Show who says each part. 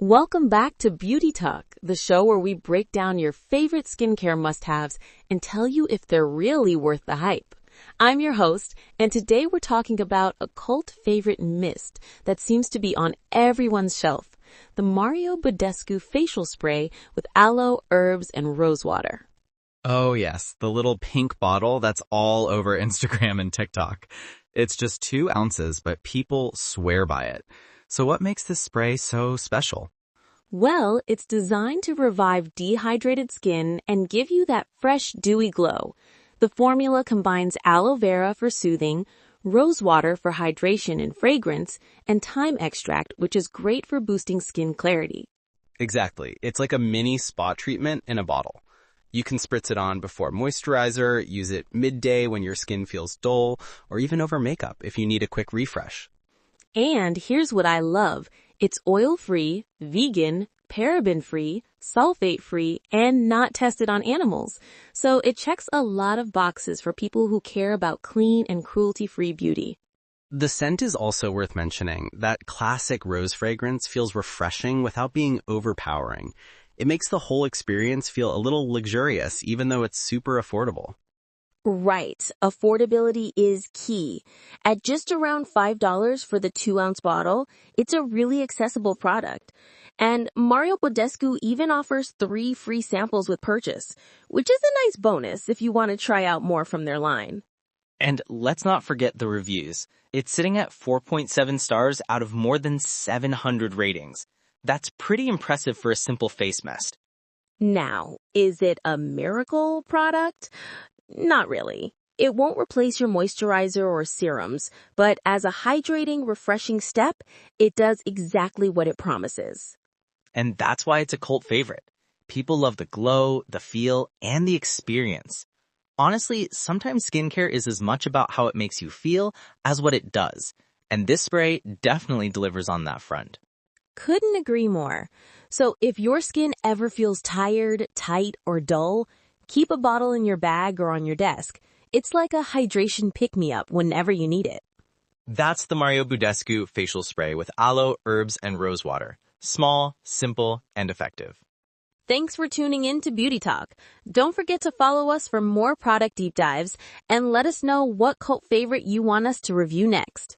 Speaker 1: Welcome back to Beauty Talk, the show where we break down your favorite skincare must-haves and tell you if they're really worth the hype. I'm your host, and today we're talking about a cult favorite mist that seems to be on everyone's shelf, the Mario Badescu facial spray with aloe, herbs, and rose water.
Speaker 2: Oh yes, the little pink bottle that's all over Instagram and TikTok. It's just 2 ounces, but people swear by it. So what makes this spray so special?
Speaker 1: Well, it's designed to revive dehydrated skin and give you that fresh, dewy glow. The formula combines aloe vera for soothing, rose water for hydration and fragrance, and thyme extract, which is great for boosting skin clarity.
Speaker 3: Exactly. It's like a mini spa treatment in a bottle. You can spritz it on before moisturizer, use it midday when your skin feels dull, or even over makeup if you need a quick refresh.
Speaker 1: And here's what I love. It's oil-free, vegan, paraben-free, sulfate-free, and not tested on animals. So it checks a lot of boxes for people who care about clean and cruelty-free beauty.
Speaker 3: The scent is also worth mentioning. That classic rose fragrance feels refreshing without being overpowering. It makes the whole experience feel a little luxurious, even though it's super affordable.
Speaker 4: Right. Affordability is key. At just around $5 for the 2-ounce bottle, it's a really accessible product. And Mario Badescu even offers 3 free samples with purchase, which is a nice bonus if you want to try out more from their line.
Speaker 5: And let's not forget the reviews. It's sitting at 4.7 stars out of more than 700 ratings. That's pretty impressive for a simple face mist.
Speaker 4: Now, is it a miracle product? Not really. It won't replace your moisturizer or serums, but as a hydrating, refreshing step, it does exactly what it promises.
Speaker 5: And that's why it's a cult favorite. People love the glow, the feel, and the experience. Honestly, sometimes skincare is as much about how it makes you feel as what it does. And this spray definitely delivers on that front.
Speaker 4: Couldn't agree more. So if your skin ever feels tired, tight, or dull, keep a bottle in your bag or on your desk. It's like a hydration pick-me-up whenever you need it.
Speaker 5: That's the Mario Badescu facial spray with aloe, herbs, and rose water. Small, simple, and effective.
Speaker 4: Thanks for tuning in to Beauty Talk. Don't forget to follow us for more product deep dives and let us know what cult favorite you want us to review next.